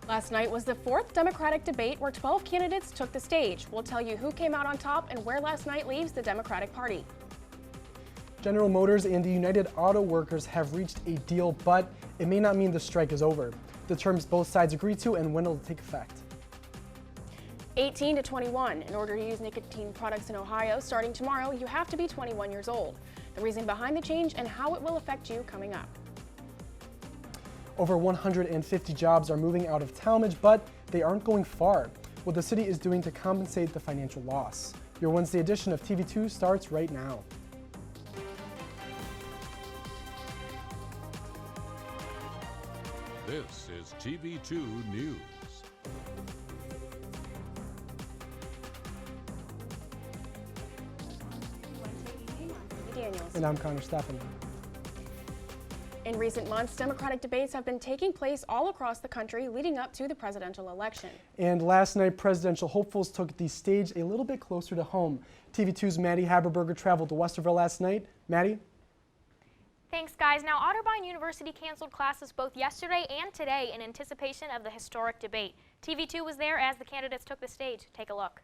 Last night was the fourth Democratic debate where 12 candidates took the stage. We'll tell you who came out on top and where last night leaves the Democratic Party. General Motors and the United Auto Workers have reached a deal, but it may not mean the strike is over. The terms both sides agreed to and when it will take effect. 18 to 21. In order to use nicotine products in Ohio, starting tomorrow, you have to be 21 years old. The reason behind the change and how it will affect you coming up. Over 150 jobs are moving out of Talmadge, but they aren't going far. What the city is doing to compensate the financial loss. Your Wednesday edition of TV2 starts right now. This is TV2 News. And I'm Connor Steffen. In recent months, Democratic debates have been taking place all across the country leading up to the presidential election. And last night, presidential hopefuls took the stage a little bit closer to home. TV2's Maddie Haberberger traveled to Westerville last night. Maddie? Thanks, guys. Now, Otterbein University canceled classes both yesterday and today in anticipation of the historic debate. TV2 was there as the candidates took the stage. Take a look.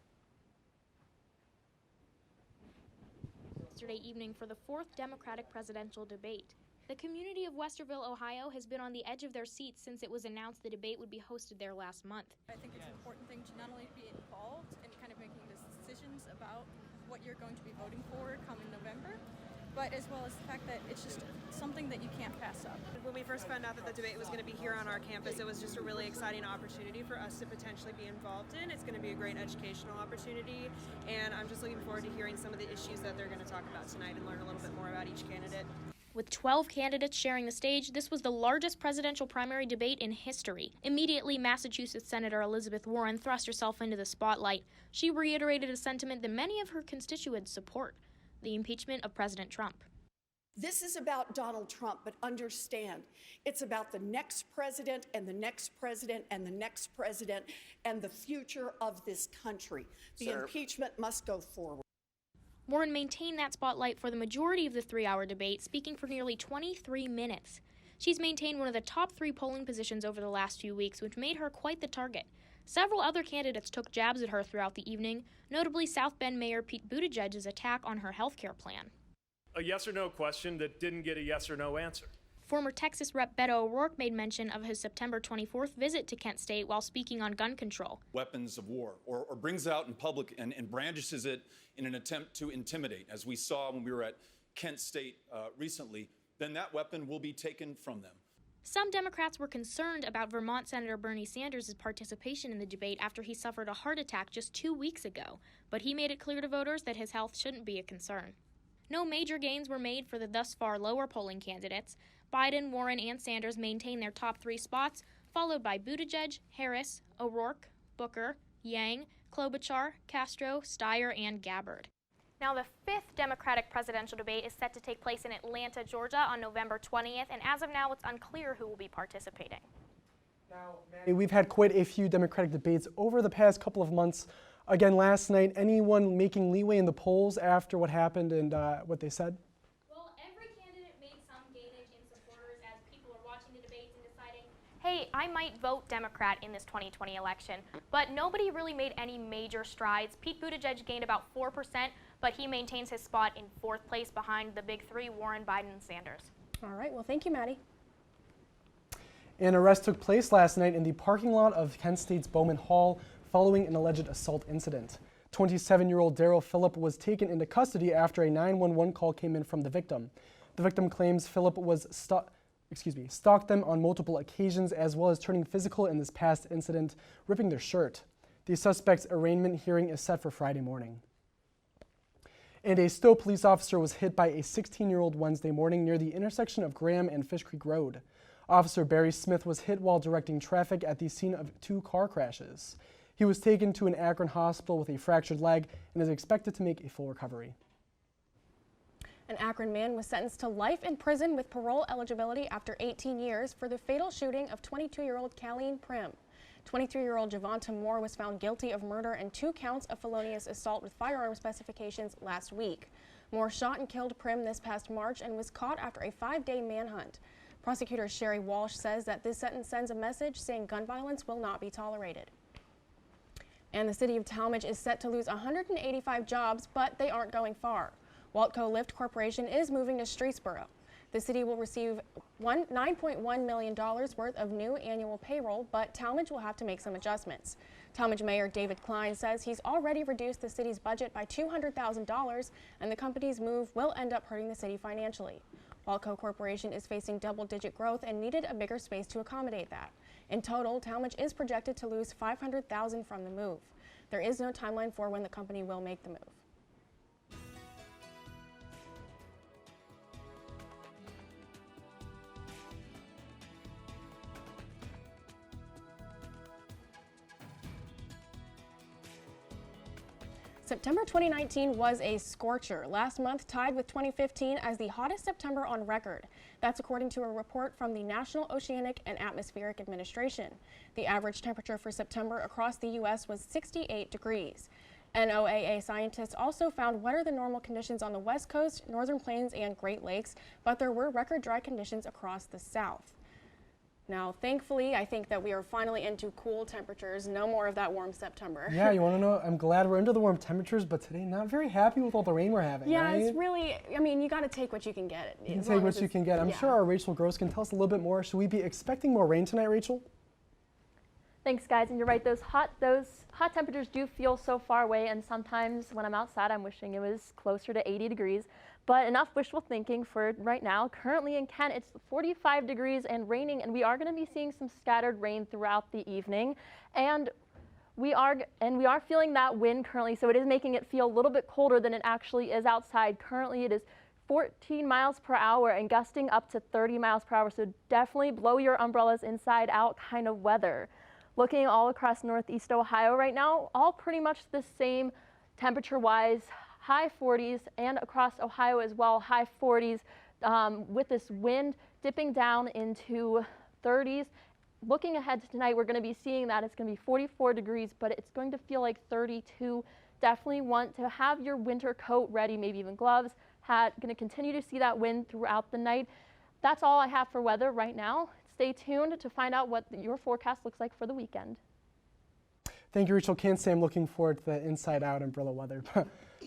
Yesterday evening for the fourth Democratic presidential debate. The community of Westerville, Ohio has been on the edge of their seats since it was announced the debate would be hosted there last month. I think it's an important thing to not only be involved in kind of making decisions about what you're going to be voting for coming November, but as well as the fact that it's just something that you can't pass up. When we first found out that the debate was going to be here on our campus, it was just a really exciting opportunity for us to potentially be involved in. It's going to be a great educational opportunity, and I'm just looking forward to hearing some of the issues that they're going to talk about tonight and learn a little bit more about each candidate. With 12 candidates sharing the stage, this was the largest presidential primary debate in history. Immediately, Massachusetts Senator Elizabeth Warren thrust herself into the spotlight. She reiterated a sentiment that many of her constituents support: the impeachment of President Trump. This is about Donald Trump, but understand, it's about the next president and the next president and the next president and the future of this country. The impeachment must go forward. Warren maintained that spotlight for the majority of the three-hour debate, speaking for nearly 23 minutes. She's maintained one of the top 3 polling positions over the last few weeks, which made her quite the target. Several other candidates took jabs at her throughout the evening, notably South Bend Mayor Pete Buttigieg's attack on her health care plan. A yes or no question that didn't get a yes or no answer. Former Texas Rep. Beto O'Rourke made mention of his September 24th visit to Kent State while speaking on gun control. Weapons of war, or brings it out in public and brandishes it in an attempt to intimidate, as we saw when we were at Kent State recently, then that weapon will be taken from them. Some Democrats were concerned about Vermont Senator Bernie Sanders' participation in the debate after he suffered a heart attack just 2 weeks ago, but he made it clear to voters that his health shouldn't be a concern. No major gains were made for the thus far lower polling candidates. Biden, Warren, and Sanders maintained their top 3 spots, followed by Buttigieg, Harris, O'Rourke, Booker, Yang, Klobuchar, Castro, Steyer, and Gabbard. Now, the 5th Democratic presidential debate is set to take place in Atlanta, Georgia on November 20th, and as of now, it's unclear who will be participating. Now, Maddie, we've had quite a few Democratic debates over the past couple of months. Again, last night, anyone making leeway in the polls after what happened and what they said? Well, every candidate made some gainage in supporters as people are watching the debates and deciding, hey, I might vote Democrat in this 2020 election. But nobody really made any major strides. Pete Buttigieg gained about 4%, but he maintains his spot in 4th place behind the big 3, Warren, Biden, and Sanders. All right, well, thank you, Maddie. An arrest took place last night in the parking lot of Kent State's Bowman Hall following an alleged assault incident. 27-year-old Daryl Phillip was taken into custody after a 911 call came in from the victim. The victim claims Phillip was stalked them on multiple occasions, as well as turning physical in this past incident, ripping their shirt. The suspect's arraignment hearing is set for Friday morning. And a Stowe police officer was hit by a 16-year-old Wednesday morning near the intersection of Graham and Fish Creek Road. Officer Barry Smith was hit while directing traffic at the scene of 2 car crashes. He was taken to an Akron hospital with a fractured leg and is expected to make a full recovery. An Akron man was sentenced to life in prison with parole eligibility after 18 years for the fatal shooting of 22-year-old Colleen Prim. 23-year-old Javonta Moore was found guilty of murder and 2 counts of felonious assault with firearm specifications last week. Moore shot and killed Prim this past March and was caught after a 5-day manhunt. Prosecutor Sherry Walsh says that this sentence sends a message saying gun violence will not be tolerated. And the city of Talmadge is set to lose 185 jobs, but they aren't going far. Waltco Lift Corporation is moving to Streetsboro. The city will receive $9.1 million worth of new annual payroll, but Talmadge will have to make some adjustments. Talmadge Mayor David Klein says he's already reduced the city's budget by $200,000, and the company's move will end up hurting the city financially. Waltco Corporation is facing double-digit growth and needed a bigger space to accommodate that. In total, Talmadge is projected to lose $500,000 from the move. There is no timeline for when the company will make the move. September 2019 was a scorcher, last month tied with 2015 as the hottest September on record. That's according to a report from the National Oceanic and Atmospheric Administration. The average temperature for September across the U.S. was 68 degrees. NOAA scientists also found wetter than normal conditions on the West Coast, Northern Plains, and Great Lakes, but there were record dry conditions across the South. Now, thankfully, I think that we are finally into cool temperatures. No more of that warm September. Yeah, you want to know? I'm glad we're into the warm temperatures, but today not very happy with all the rain we're having. Yeah, right? It's really, I mean, you got to take what you can get. You can take what you can get. I'm sure our Rachel Gross can tell us a little bit more. Should we be expecting more rain tonight, Rachel? Thanks, guys. And you're right, those hot temperatures do feel so far away, and sometimes when I'm outside, I'm wishing it was closer to 80 degrees. But enough wishful thinking for right now. Currently in Kent, it's 45 degrees and raining, and we are going to be seeing some scattered rain throughout the evening. And we are feeling that wind currently, so it is making it feel a little bit colder than it actually is outside. Currently, it is 14 miles per hour and gusting up to 30 miles per hour, so definitely blow your umbrellas inside out kind of weather. Looking all across northeast Ohio right now, all pretty much the same temperature-wise. High 40s, and across Ohio as well, high 40s with this wind dipping down into 30s. Looking ahead to tonight, we're going to be seeing that it's going to be 44 degrees, but it's going to feel like 32. Definitely want to have your winter coat ready, maybe even gloves, hat. Going to continue to see that wind throughout the night. That's all I have for weather right now. Stay tuned to find out what your forecast looks like for the weekend. Thank you, Rachel. Can't say I'm looking forward to the inside out umbrella weather.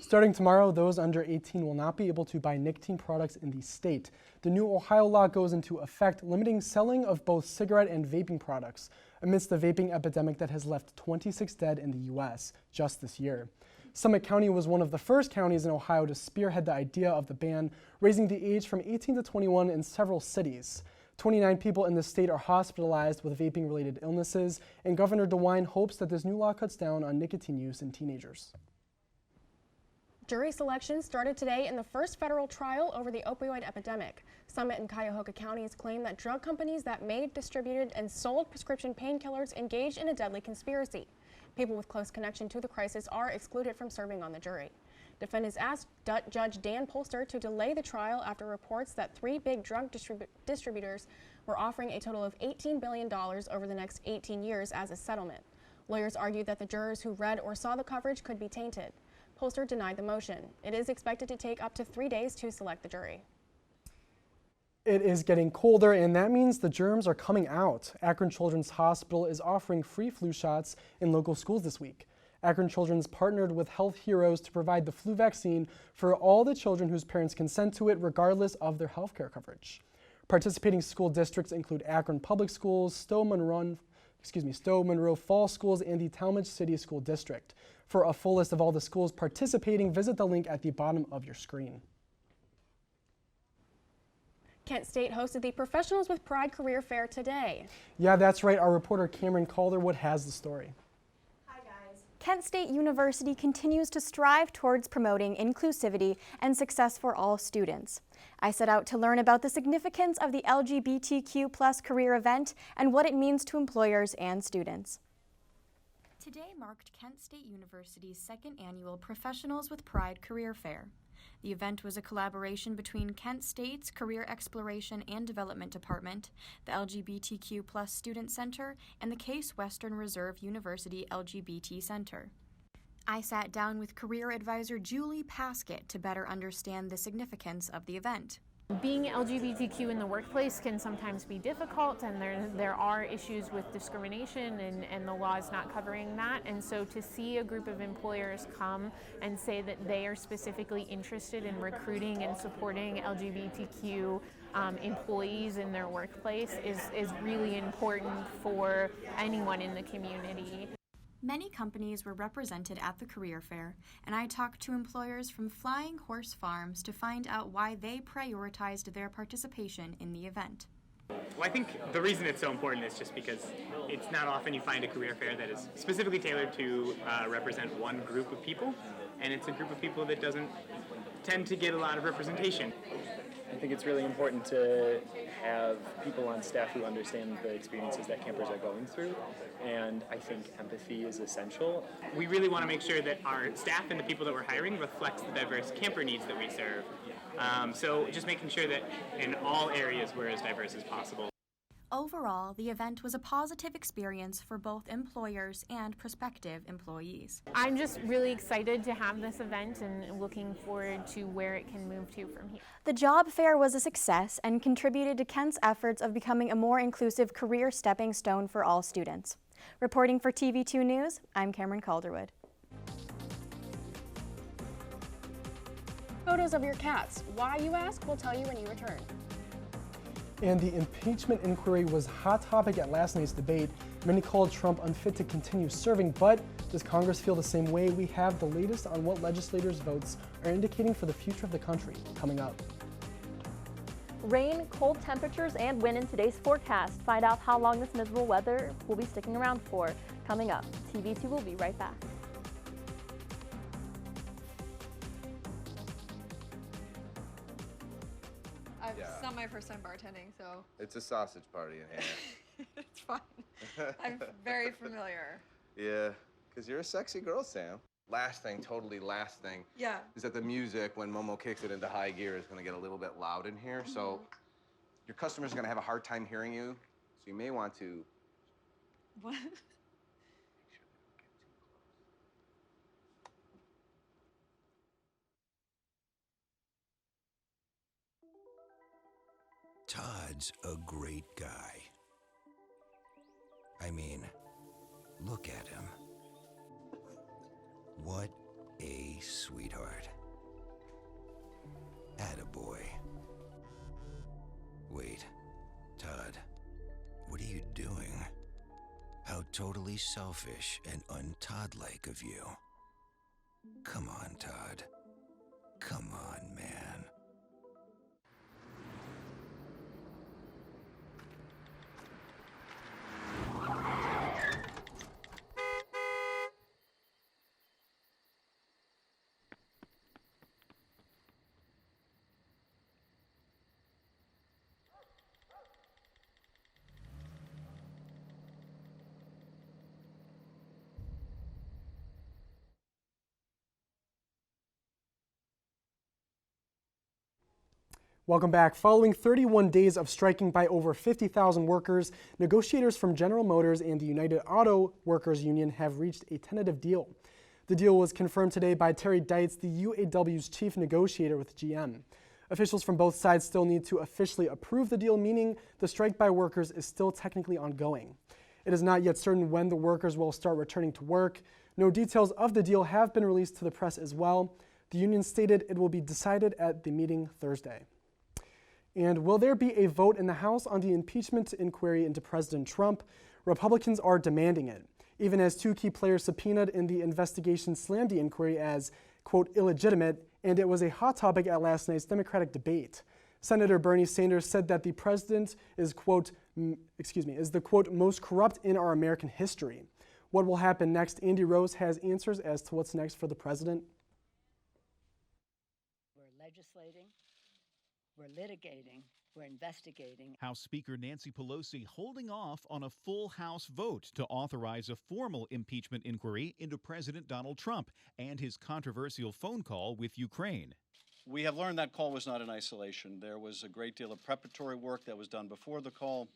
Starting tomorrow, those under 18 will not be able to buy nicotine products in the state. The new Ohio law goes into effect, limiting selling of both cigarette and vaping products amidst the vaping epidemic that has left 26 dead in the U.S. just this year. Summit County was one of the first counties in Ohio to spearhead the idea of the ban, raising the age from 18 to 21 in several cities. 29 people in the state are hospitalized with vaping-related illnesses, and Governor DeWine hopes that this new law cuts down on nicotine use in teenagers. Jury selection started today in the first federal trial over the opioid epidemic. Summit and Cuyahoga counties claim that drug companies that made, distributed, and sold prescription painkillers engaged in a deadly conspiracy. People with close connection to the crisis are excluded from serving on the jury. Defendants asked Judge Dan Polster to delay the trial after reports that 3 big drug distributors were offering a total of $18 billion over the next 18 years as a settlement. Lawyers argued that the jurors who read or saw the coverage could be tainted. Polster denied the motion. It is expected to take up to 3 days to select the jury. It is getting colder, and that means the germs are coming out. Akron Children's Hospital is offering free flu shots in local schools this week. Akron Children's partnered with Health Heroes to provide the flu vaccine for all the children whose parents consent to it, regardless of their health care coverage. Participating school districts include Akron Public Schools, Stowe Monroe Falls Schools, and the Talmadge City School District. For a full list of all the schools participating, visit the link at the bottom of your screen. Kent State hosted the Professionals with Pride Career Fair today. Yeah, that's right. Our reporter Cameron Calderwood has the story. Kent State University continues to strive towards promoting inclusivity and success for all students. I set out to learn about the significance of the LGBTQ+ career event and what it means to employers and students. Today marked Kent State University's second annual Professionals with Pride Career Fair. The event was a collaboration between Kent State's Career Exploration and Development Department, the LGBTQ+ Student Center, and the Case Western Reserve University LGBT Center. I sat down with career advisor Julie Paskett to better understand the significance of the event. Being LGBTQ in the workplace can sometimes be difficult, and there are issues with discrimination and the law is not covering that. And so to see a group of employers come and say that they are specifically interested in recruiting and supporting LGBTQ employees in their workplace is really important for anyone in the community. Many companies were represented at the career fair, and I talked to employers from Flying Horse Farms to find out why they prioritized their participation in the event. Well, I think the reason it's so important is just because it's not often you find a career fair that is specifically tailored to represent one group of people, and it's a group of people that doesn't tend to get a lot of representation. I think it's really important to have people on staff who understand the experiences that campers are going through, and I think empathy is essential. We really want to make sure that our staff and the people that we're hiring reflects the diverse camper needs that we serve. So just making sure that in all areas we're as diverse as possible. Overall, the event was a positive experience for both employers and prospective employees. I'm just really excited to have this event and looking forward to where it can move to from here. The job fair was a success and contributed to Kent's efforts of becoming a more inclusive career stepping stone for all students. Reporting for TV2 News, I'm Cameron Calderwood. Photos of your cats. Why, you ask? We'll tell you when you return. And the impeachment inquiry was a hot topic at last night's debate. Many called Trump unfit to continue serving, but does Congress feel the same way? We have the latest on what legislators' votes are indicating for the future of the country coming up. Rain, cold temperatures, and wind in today's forecast. Find out how long this miserable weather will be sticking around for coming up. TV2 will be right back. It's not my first time bartending, so. It's a sausage party in here. It's fine. I'm very familiar. Yeah, because you're a sexy girl, Sam. Last thing, Yeah. is that the music, when Momo kicks it into high gear, is going to get a little bit loud in here. So your customers are going to have a hard time hearing you. So you may want to. What? Todd's a great guy. I mean, look at him. What a sweetheart. Attaboy. Wait, Todd, what are you doing? How totally selfish and un-Todd-like of you. Come on, Todd. Come on, man. Welcome back. Following 31 days of striking by over 50,000 workers, negotiators from General Motors and the United Auto Workers Union have reached a tentative deal. The deal was confirmed today by Terry Deitz, the UAW's chief negotiator with GM. Officials from both sides still need to officially approve the deal, meaning the strike by workers is still technically ongoing. It is not yet certain when the workers will start returning to work. No details of the deal have been released to the press as well. The union stated it will be decided at the meeting Thursday. And will there be a vote in the House on the impeachment inquiry into President Trump? Republicans are demanding it, even as two key players subpoenaed in the investigation slammed the inquiry as, quote, illegitimate, and it was a hot topic at last night's Democratic debate. Senator Bernie Sanders said that the president is, quote, is the, quote, most corrupt in our American history. What will happen next? Andy Rose has answers as to what's next for the president. We're legislating. We're litigating, we're investigating. House Speaker Nancy Pelosi holding off on a full House vote to authorize a formal impeachment inquiry into President Donald Trump and his controversial phone call with Ukraine. We have learned that call was not in isolation. There was a great deal of preparatory work that was done before the call.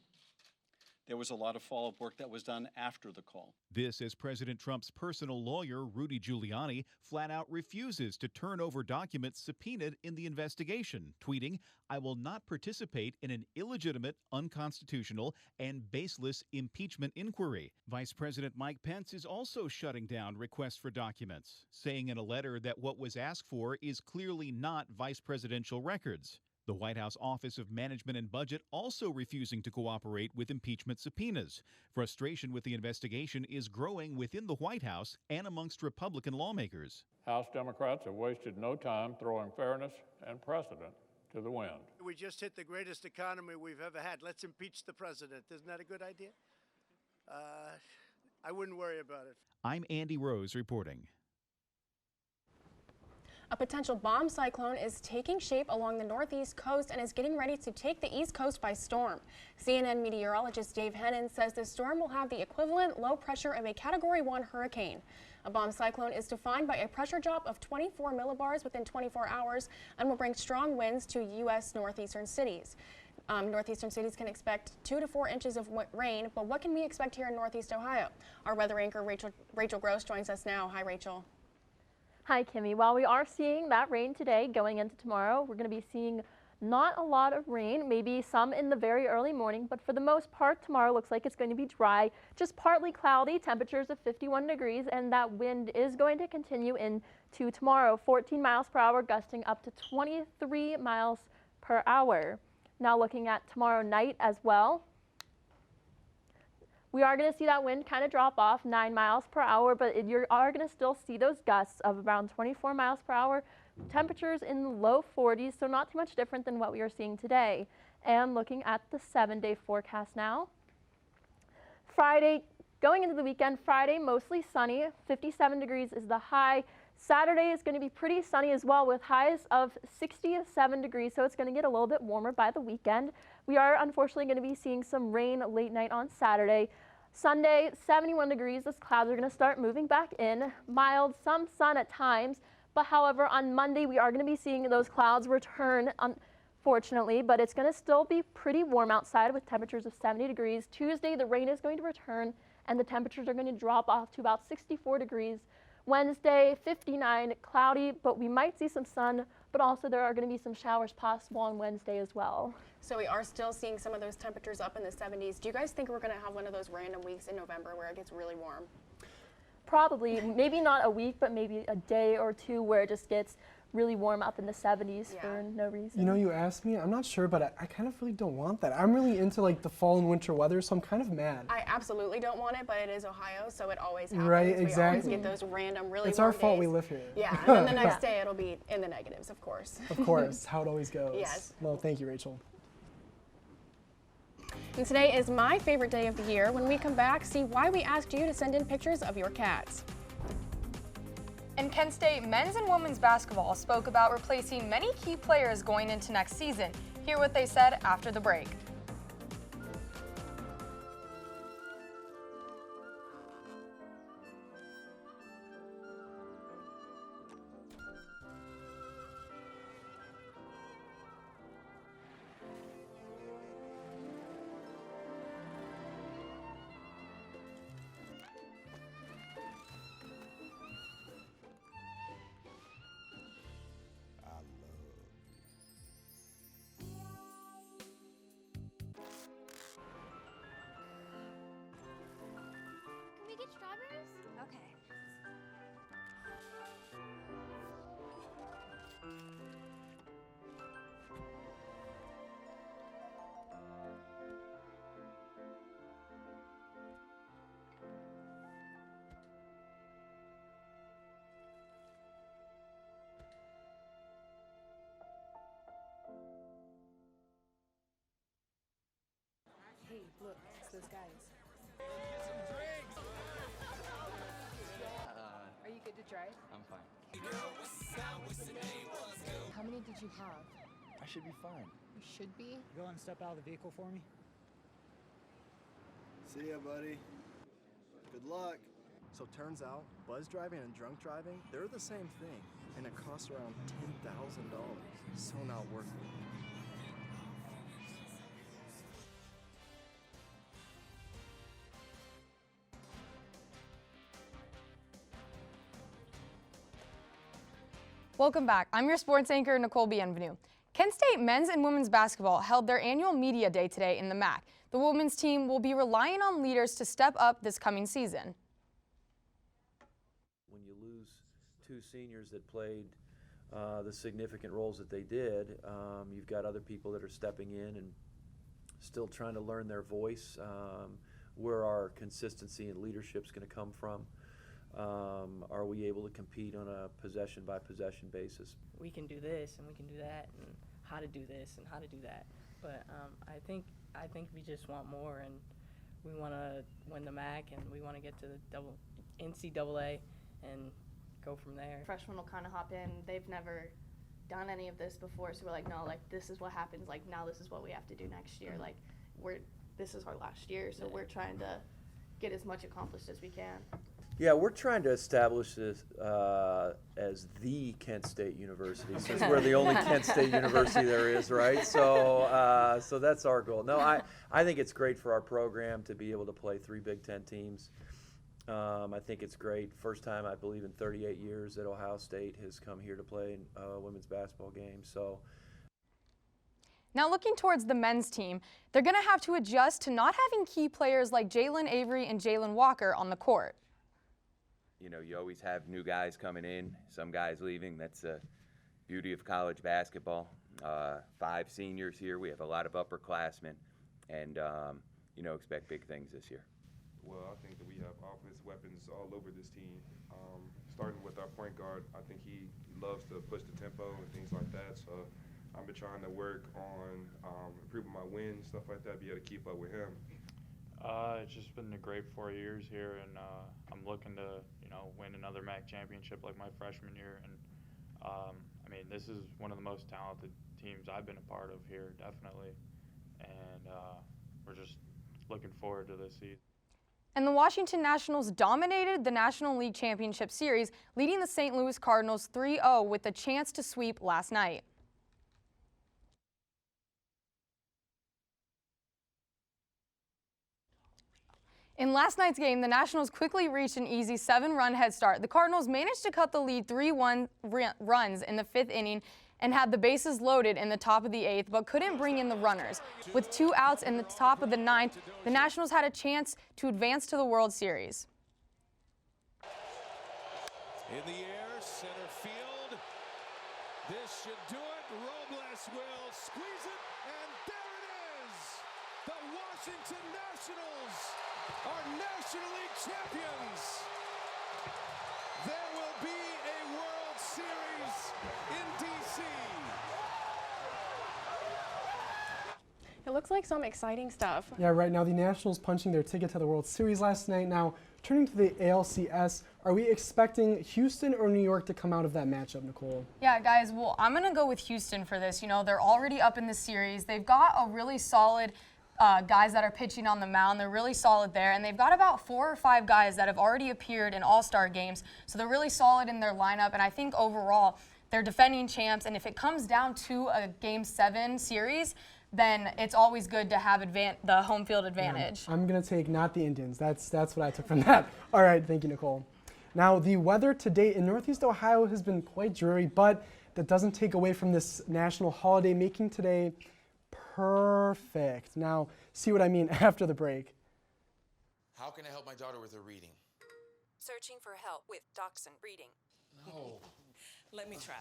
there was a lot of follow-up work that was done after the call. This as President Trump's personal lawyer, Rudy Giuliani, flat out refuses to turn over documents subpoenaed in the investigation, tweeting, "I will not participate in an illegitimate, unconstitutional, and baseless impeachment inquiry." Vice President Mike Pence is also shutting down requests for documents, saying in a letter that what was asked for is clearly not vice presidential records. The White House Office of Management and Budget also refusing to cooperate with impeachment subpoenas. Frustration with the investigation is growing within the White House and amongst Republican lawmakers. House Democrats have wasted no time throwing fairness and precedent to the wind. We just hit the greatest economy we've ever had. Let's impeach the president. Isn't that a good idea? I wouldn't worry about it. I'm Andy Rose reporting. A potential bomb cyclone is taking shape along the northeast coast and is getting ready to take the east coast by storm. CNN meteorologist Dave Hennon says the storm will have the equivalent low pressure of a Category 1 hurricane. A bomb cyclone is defined by a pressure drop of 24 millibars within 24 hours and will bring strong winds to U.S. northeastern cities. Northeastern cities can expect 2 to 4 inches of rain, but what can we expect here in Northeast Ohio? Our weather anchor Rachel Gross joins us now. Hi, Rachel. Hi, Kimmy. While we are seeing that rain today going into tomorrow, we're going to be seeing not a lot of rain, maybe some in the very early morning, but for the most part, tomorrow looks like it's going to be dry, just partly cloudy, temperatures of 51 degrees, and that wind is going to continue into tomorrow, 14 miles per hour, gusting up to 23 miles per hour. Now looking at tomorrow night as well, we are going to see that wind kind of drop off 9 miles per hour, but you are going to still see those gusts of around 24 miles per hour. Temperatures in the low 40s, so not too much different than what we are seeing today. And looking at the 7-day forecast now. Friday, going into the weekend, Friday mostly sunny, 57 degrees is the high. Saturday is going to be pretty sunny as well with highs of 67 degrees, so it's going to get a little bit warmer by the weekend. We are unfortunately going to be seeing some rain late night on Saturday. Sunday, 71 degrees. Those clouds are going to start moving back in. Mild, some sun at times. But however, on Monday, we are going to be seeing those clouds return, unfortunately. But it's going to still be pretty warm outside with temperatures of 70 degrees. Tuesday, the rain is going to return, and the temperatures are going to drop off to about 64 degrees. Wednesday, 59, cloudy, but we might see some sun, but also there are going to be some showers possible on Wednesday as well. So we are still seeing some of those temperatures up in the 70s. Do you guys think we're going to have one of those random weeks in November where it gets really warm? Probably, maybe not a week, but maybe a day or two where it just gets really warm up in the 70s for no reason. You know, you asked me, I'm not sure, but I kind of really don't want that. I'm really into like the fall and winter weather, so I'm kind of mad. I absolutely don't want it, but it is Ohio, so it always happens. Right, exactly. We always get those random, really It's warm our fault days. we live here. Yeah, and then the next day it'll be in the negatives, of course. Of course, how it always goes. Yes. Well, thank you, Rachel. And today is my favorite day of the year. When we come back, see why we asked you to send in pictures of your cats. And Kent State men's and women's basketball spoke about replacing many key players going into next season. Hear what they said after the break. Strawberries? Okay. Hey, look, it's those guys. Are you good to drive? I'm fine. How many did you have? I should be fine. You should be. Go and step out of the vehicle for me. See ya, buddy. Good luck. So turns out, buzz driving and drunk driving, they're the same thing, and it costs around $10,000. So not worth it. Welcome back. I'm your sports anchor, Nicole Bienvenue. Kent State men's and women's basketball held their annual media day today in the MAC. The women's team will be relying on leaders to step up this coming season. When you lose two seniors that played the significant roles that they did, you've got other people that are stepping in and still trying to learn their voice, where our consistency and leadership is going to come from. Are we able to compete on a possession-by-possession basis? We can do this and we can do that, and how to do this and how to do that. But I think we just want more, and we want to win the MAC, and we want to get to the NCAA and go from there. Freshmen will kind of hop in. They've never done any of this before, so we're like, no, like this is what happens. Like now this is what we have to do next year. Like this is our last year, so we're trying to get as much accomplished as we can. Yeah, we're trying to establish this as the Kent State University, since we're the only Kent State University there is, right? So, so that's our goal. No, I think it's great for our program to be able to play 3 Big Ten teams. I think it's great. First time, I believe, in 38 years that Ohio State has come here to play a women's basketball game. So. Now looking towards the men's team, they're going to have to adjust to not having key players like Jalen Avery and Jalen Walker on the court. You know, you always have new guys coming in, some guys leaving. That's the beauty of college basketball. 5 seniors here. We have a lot of upperclassmen, and, you know, expect big things this year. Well, I think that we have offensive weapons all over this team. Starting with our point guard, I think he loves to push the tempo and things like that. So I've been trying to work on improving my wins, stuff like that, be able to keep up with him. It's just been a great 4 years here, and I'm looking to, you know, win another MAC championship like my freshman year. And I mean, this is one of the most talented teams I've been a part of here, definitely. And we're just looking forward to this season. And the Washington Nationals dominated the National League Championship Series, leading the St. Louis Cardinals 3-0 with a chance to sweep last night. In last night's game, the Nationals quickly reached an easy 7-run head start. The Cardinals managed to cut the lead 3-1 runs in the 5th inning and had the bases loaded in the top of the 8th, but couldn't bring in the runners. With 2 outs in the top of the 9th, the Nationals had a chance to advance to the World Series. In the air, center field. This should do it. Robles will squeeze it, and there it is. The Washington Nationals are National League champions. There will be a World Series in D.C. It looks like some exciting stuff. Yeah, right now the Nationals punching their ticket to the World Series last night. Now, turning to the ALCS, are we expecting Houston or New York to come out of that matchup, Nicole? Yeah, guys, well, I'm going to go with Houston for this. You know, they're already up in the series. They've got a really solid guys that are pitching on the mound. They're really solid there, and they've got about 4 or 5 guys that have already appeared in all-star games, so they're really solid in their lineup, and I think overall they're defending champs, and if it comes down to a Game 7 series, then it's always good to have the home field advantage. Yeah, I'm going to take not the Indians. That's what I took from that. All right, thank you, Nicole. Now, the weather today in Northeast Ohio has been quite dreary, but that doesn't take away from this national holiday, making today perfect. Now, see what I mean after the break. How can I help my daughter with her reading? Searching for help with Dachshund Reading. No. Let me try.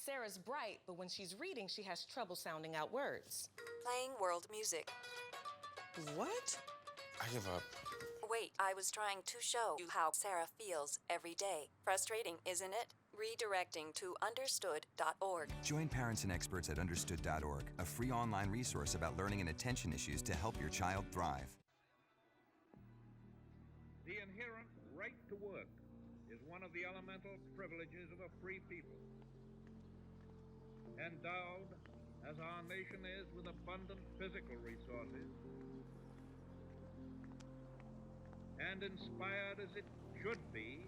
Sarah's bright, but when she's reading, she has trouble sounding out words. Playing world music. What? I give up. Wait, I was trying to show you how Sarah feels every day. Frustrating, isn't it? Redirecting to understood.org. Join parents and experts at understood.org, a free online resource about learning and attention issues to help your child thrive. The inherent right to work is one of the elemental privileges of a free people. Endowed, as our nation is, with abundant physical resources, and inspired as it should be,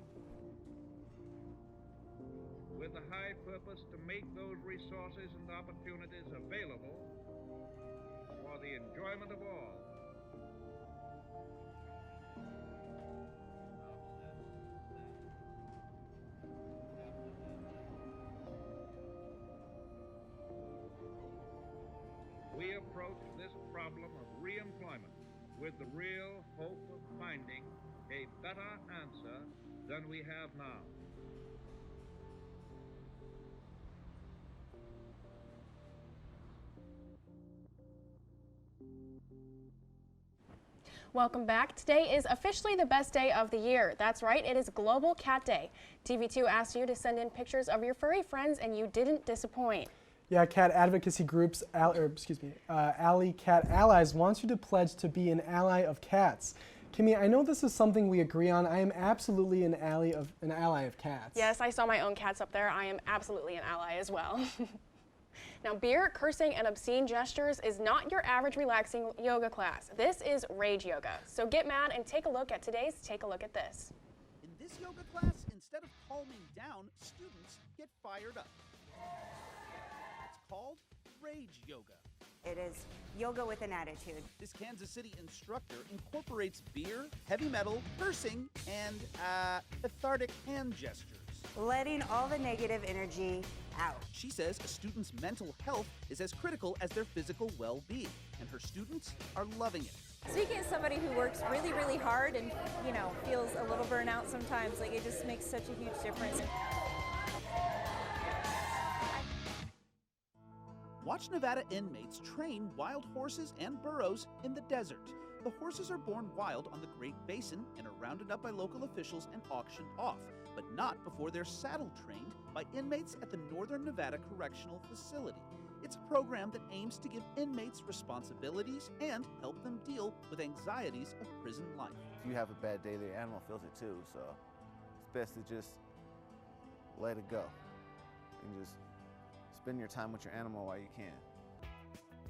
with the high purpose to make those resources and opportunities available for the enjoyment of all. with the real hope of finding a better answer than we have now. Welcome back. Today is officially the best day of the year. That's right, it is Global Cat Day. TV2 asked you to send in pictures of your furry friends and you didn't disappoint. Yeah, cat advocacy groups, Alley Cat Allies wants you to pledge to be an ally of cats. Kimmy, I know this is something we agree on. I am absolutely an ally of cats. Yes, I saw my own cats up there. I am absolutely an ally as well. Now, beer, cursing, and obscene gestures is not your average relaxing yoga class. This is rage yoga. So get mad and take a look at today's Take a Look at This. In this yoga class, instead of calming down, students get fired up. It's called rage yoga. It is yoga with an attitude. This Kansas City instructor incorporates beer, heavy metal, cursing, and cathartic hand gestures. Letting all the negative energy out. She says a student's mental health is as critical as their physical well-being, and her students are loving it. Speaking as somebody who works really, really hard and, feels a little burnout sometimes, it just makes such a huge difference. Watch Nevada inmates train wild horses and burros in the desert. The horses are born wild on the Great Basin and are rounded up by local officials and auctioned off, but not before they're saddle trained by inmates at the Northern Nevada Correctional Facility. It's a program that aims to give inmates responsibilities and help them deal with anxieties of prison life. If you have a bad day, the animal feels it too, so it's best to just let it go and just spend your time with your animal while you can.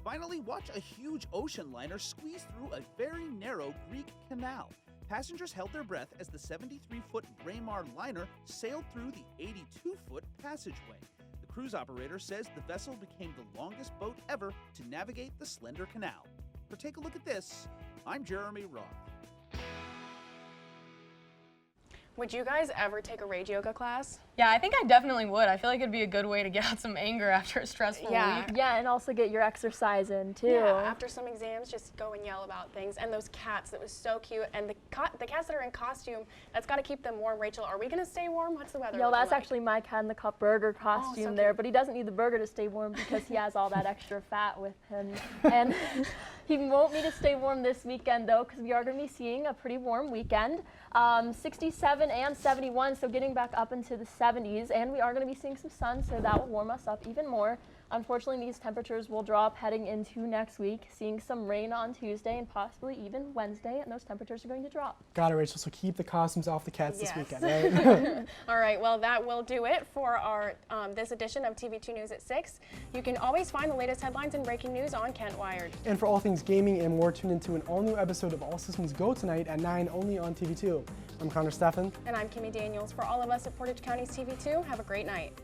Finally, watch a huge ocean liner squeeze through a very narrow Greek canal. Passengers held their breath as the 73-foot Braemar liner sailed through the 82-foot passageway. The cruise operator says the vessel became the longest boat ever to navigate the slender canal. For Take a Look at This, I'm Jeremy Roth. Would you guys ever take a rage yoga class? Yeah, I think I definitely would. I feel like it'd be a good way to get out some anger after a stressful week. Yeah, and also get your exercise in too. Yeah, after some exams, just go and yell about things. And those cats, that was so cute. And the cats that are in costume, that's got to keep them warm. Rachel, are we going to stay warm? What's the weather? Yo, that's like? actually my cat in the cup burger costume there, but he doesn't need the burger to stay warm because he has all that extra fat with him. And he won't need to stay warm this weekend though, because we are going to be seeing a pretty warm weekend. 67 and 71, so getting back up into the 70s, and we are going to be seeing some sun, so that will warm us up even more. Unfortunately, these temperatures will drop heading into next week, seeing some rain on Tuesday and possibly even Wednesday, and those temperatures are going to drop. Got it, Rachel, so keep the costumes off the cats this weekend, right? All right, well, that will do it for our this edition of TV2 News at 6. You can always find the latest headlines and breaking news on Kent Wired. And for all things gaming and more, tune into an all-new episode of All Systems Go tonight at 9 only on TV2. I'm Connor Steffen. And I'm Kimmy Daniels. For all of us at Portage County's TV2, have a great night.